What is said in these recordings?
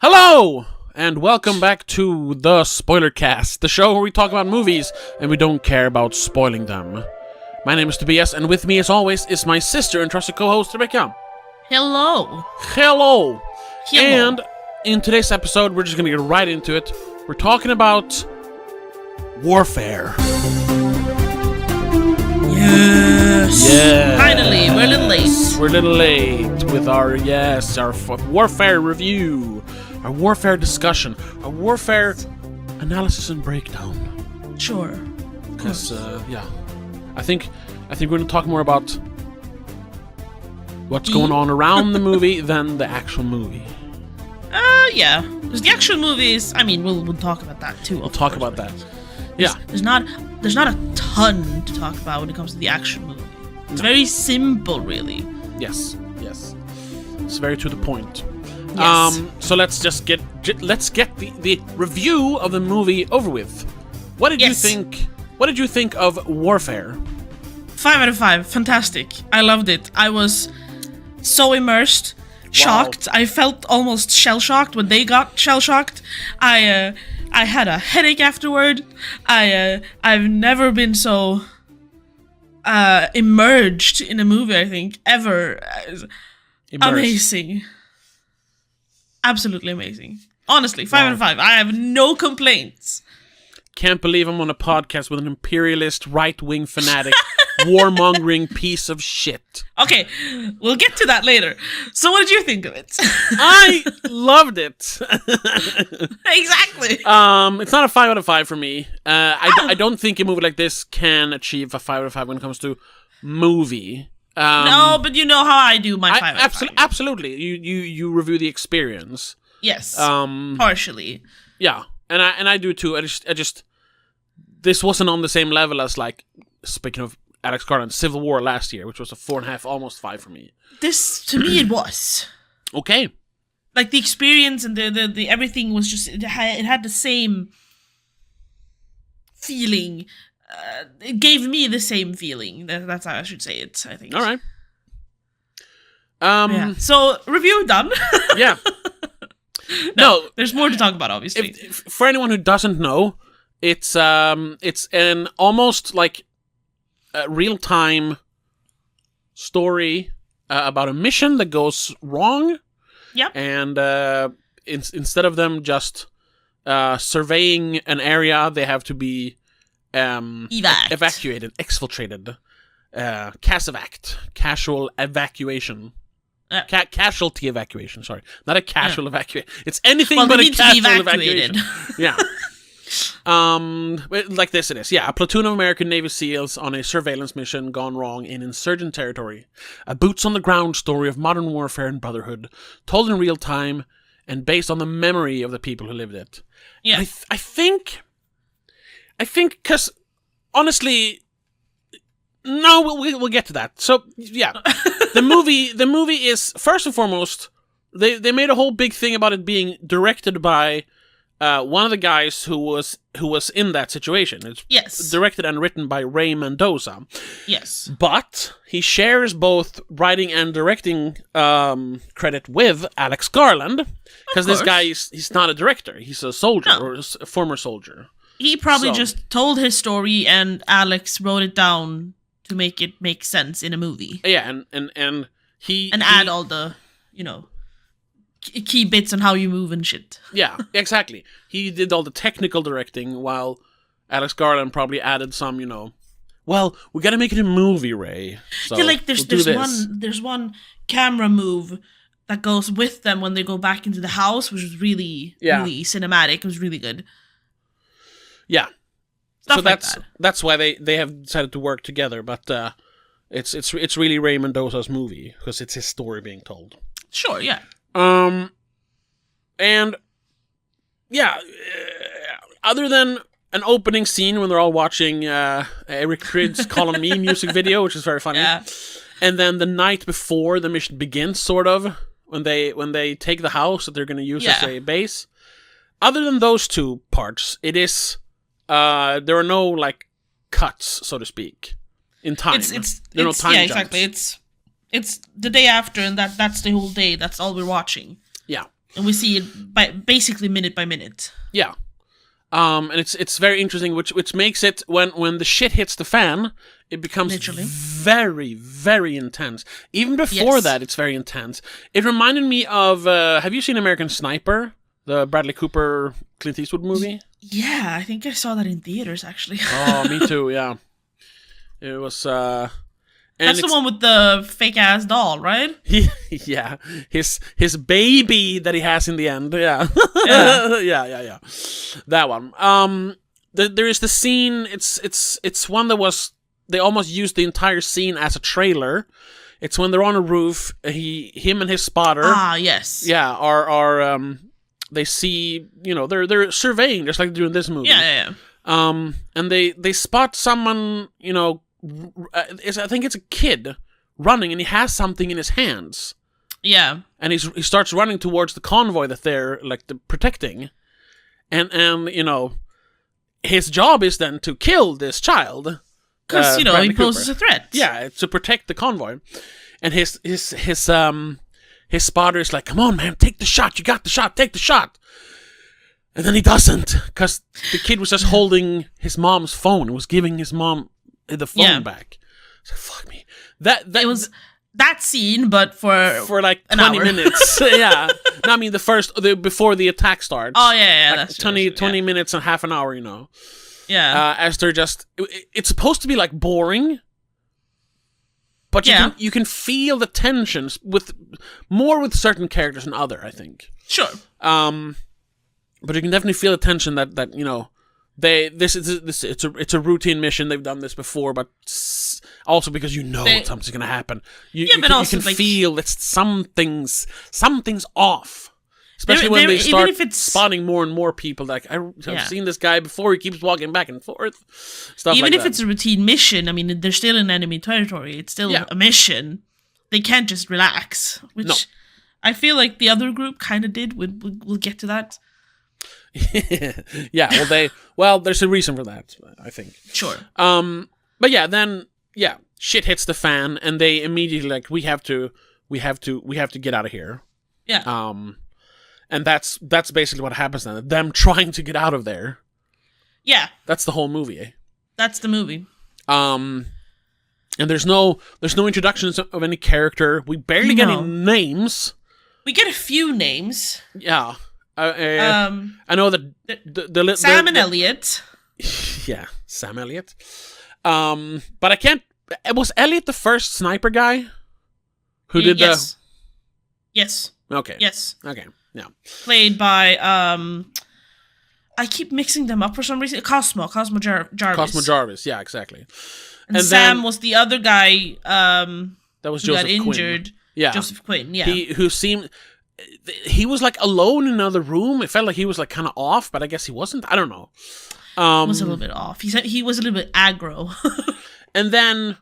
Hello, and welcome back to the Spoiler Cast, the show where we talk about movies and we don't care about spoiling them. My name is Tobias, and with me, as always, is my sister and trusted co-host, Rebecca. Hello. Hello. And in today's episode, we're just going to get right into it. We're talking about warfare. Yes. Finally, we're a little late. We're a little late with our warfare review, our warfare discussion, our warfare analysis and breakdown. Sure. Because, I think we're going to talk more about what's going on around the movie than the actual movie. Yeah. Because the actual movies, we'll talk about that too. We'll talk about that. Yeah. There's not a ton to talk about when it comes to the action movie. It's very simple, really. Yes. It's very to the point. Yes. So let's get the review of the movie over with. What did you think? What did you think of Warfare? 5 out of 5. Fantastic. I loved it. I was so immersed. Shocked. I felt almost shell-shocked when they got shell-shocked. I had a headache afterward. I've never been so immersed in a movie, I think, ever. Amazing. Absolutely amazing. Honestly, 5 out of 5. I have no complaints. Can't believe I'm on a podcast with an imperialist, right-wing fanatic, warmongering piece of shit. Okay, we'll get to that later. So what did you think of it? I loved it. Exactly. It's not a 5 out of 5 for me. I don't think a movie like this can achieve a 5 out of 5 when it comes to movie. No, but you know how I do my 5 out of 5. Absolutely. You review the experience. Yes. Partially. Yeah. And I do too. I just this wasn't on the same level as, like, speaking of Alex Garland's Civil War last year, which was a 4.5, almost 5 for me. This, to me, it was. Okay. Like, the experience and the everything was just, it had the same feeling. It gave me the same feeling. That's how I should say it, I think. All right. Yeah. So, review done. Yeah. No, there's more to talk about, obviously. For anyone who doesn't know, it's an almost like a real-time story about a mission that goes wrong. Yep. And instead of them just surveying an area, they have to be evacuated, exfiltrated, casual evacuation. Casualty evacuation, sorry. Not a casual evacuation. It's anything but a casual evacuation. Yeah. Like this it is. Yeah, a platoon of American Navy SEALs on a surveillance mission gone wrong in insurgent territory. A boots-on-the-ground story of modern warfare and brotherhood, told in real time and based on the memory of the people who lived it. Yeah. I think, because, honestly... No, we'll get to that. So, yeah. The movie is, first and foremost, they made a whole big thing about it being directed by one of the guys who was in that situation. It's directed and written by Ray Mendoza. Yes. But he shares both writing and directing credit with Alex Garland, because this guy he's not a director. He's a soldier, or a former soldier. He probably just told his story and Alex wrote it down to make it make sense in a movie. Yeah, and he add all the, key bits on how you move and shit. Yeah, exactly. He did all the technical directing, while Alex Garland probably added some, well, we gotta make it a movie, Ray. So there's one camera move that goes with them when they go back into the house, which was really cinematic. It was really good. Yeah. Stuff so that's why they have decided to work together, but it's really Ray Mendoza's movie because it's his story being told. Sure, yeah. And yeah, other than an opening scene when they're all watching Eric Prydz Column Me music video, which is very funny, and then the night before the mission begins, sort of when they take the house that they're going to use as a base. Other than those two parts, it is. There are no, like, cuts, so to speak, in time. There are no time jumps. Exactly. It's the day after, and that's the whole day. That's all we're watching. Yeah. And we see it basically minute by minute. Yeah. And it's very interesting, which makes it, when the shit hits the fan, it becomes Literally. very, very intense. Even before that, it's very intense. It reminded me of, have you seen American Sniper? The Bradley Cooper, Clint Eastwood movie? Yeah, I think I saw that in theaters, actually. Oh, me too, yeah. It was, That's the one with the fake-ass doll, right? Yeah. His baby that he has in the end, yeah. Yeah. That one. There is the scene, it's one that was, they almost used the entire scene as a trailer. It's when they're on a roof, him and his spotter. Ah, yes. Yeah, are they see, they're surveying, just like they do in this movie. Yeah. And they spot someone, I think it's a kid running, and he has something in his hands. Yeah. And he starts running towards the convoy that they're protecting, and his job is then to kill this child because he poses Cooper. a threat. Yeah, to protect the convoy, and his spotter is like, "Come on, man, take the shot. You got the shot. Take the shot." And then he doesn't, because the kid was just holding his mom's phone. He was giving his mom the phone back. So fuck me. It was that scene, but for like 20 minutes. Yeah. No, I mean before the attack starts. Oh yeah, like that's 20 minutes and half an hour. Yeah. As they're it's supposed to be like boring, but you can feel the tensions with certain characters than other, I think. Sure. But you can definitely feel the tension that it's a routine mission. They've done this before, but also because something's gonna happen. You can feel that something's off. Especially when they start spotting more and more people. Like, I've seen this guy before. He keeps walking back and forth. Even if it's a routine mission, I mean, they're still in enemy territory. It's still a mission. They can't just relax, which I feel like the other group kind of did. We'll get to that. Yeah, well, there's a reason for that, I think. Sure. But then shit hits the fan, and they immediately we have to get out of here. Yeah. And that's basically what happens then. Them trying to get out of there. Yeah. That's the whole movie. Eh? That's the movie. And there's no introductions of any character. We barely get any names. We get a few names. Yeah. I know that the Sam and Elliot. Yeah, Sam Elliot. But I can't. Was Elliot the first sniper guy who did the? Yes. Okay. Yes. Okay. Yeah. Played by I keep mixing them up for some reason. Cosmo Jarvis. Cosmo Jarvis. Yeah, exactly. And Sam was the other guy. That was Joseph got injured. Quinn. Yeah. Joseph Quinn. Yeah. He was like alone in another room. It felt like he was like kind of off, but I guess he wasn't. I don't know. Was a little bit off. He was a little bit aggro. And then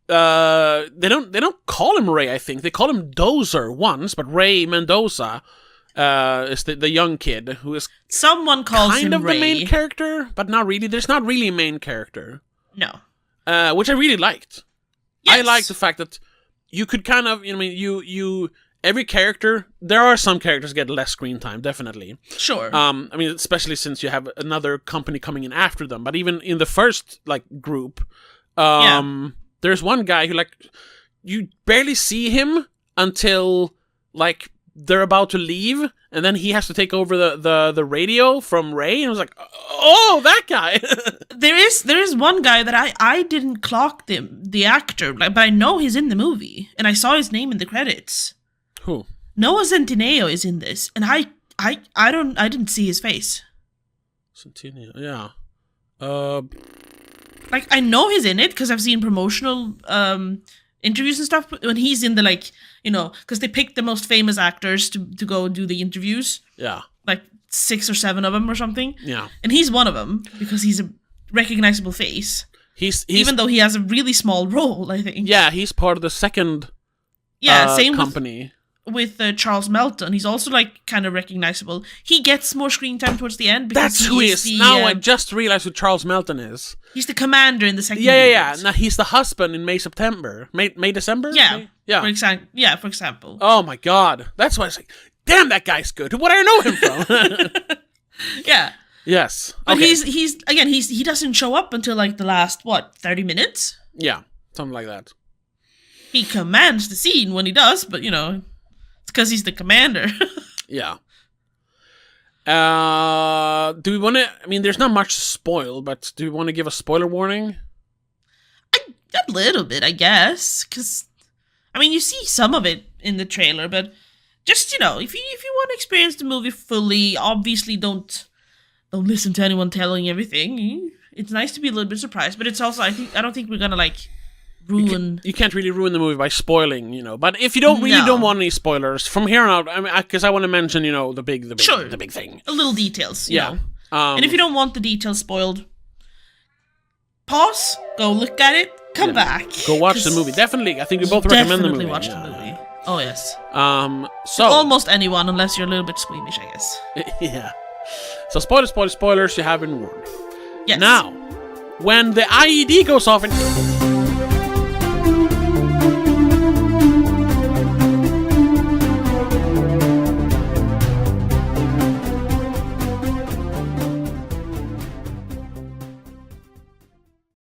they don't call him Ray. I think they call him Dozer once, but Ray Mendoza is the young kid who is someone calls kind him of Ray. The main character, but not really. There's not really a main character. No. Which I really liked. Yes. I liked the fact that you could kind of every character, there are some characters that get less screen time, definitely. Sure. Especially since you have another company coming in after them. But even in the first group, there's one guy who you barely see him until they're about to leave, and then he has to take over the radio from Ray, and I was like, oh, that guy. there is one guy that I didn't clock the actor, but I know he's in the movie, and I saw his name in the credits. Who? Noah Centineo is in this, and I didn't see his face. Centineo, yeah. I know he's in it because I've seen promotional interviews and stuff. When he's in the because they picked the most famous actors to go do the interviews. Yeah. 6 or 7 of them or something. Yeah. And he's one of them because he's a recognizable face. He's even though he has a really small role, I think. Yeah, he's part of the second. Same company. With Charles Melton. He's also kind of recognizable. He gets more screen time towards the end. Because that's who he is. Now I just realized who Charles Melton is. He's the commander in the second. Yeah. Now he's the husband in May December. Yeah. May? Yeah. For example. Oh my God, that's why I was like, damn, that guy's good. What do I know him from? Yeah. Yes. But Okay. he doesn't show up until like the last 30 minutes. Yeah, something like that. He commands the scene when he does, but it's because he's the commander. Yeah. Do we want to? I mean, there's not much to spoil, but do we want to give a spoiler warning? A little bit, I guess, because you see some of it in the trailer, but just if you want to experience the movie fully, obviously don't listen to anyone telling everything. It's nice to be a little bit surprised, but it's also I don't think we're gonna ruin. You can't really ruin the movie by spoiling, But if you don't want any spoilers from here on out, because I want to mention, the big thing, a little details, yeah. And if you don't want the details spoiled, pause, go look at it, come back, go watch the movie. Definitely, I think we both recommend the movie. Watch the movie. Oh yes. So almost anyone, unless you're a little bit squeamish, I guess. Yeah. So spoilers. You have been warned. Yes. Now, when the IED goes off in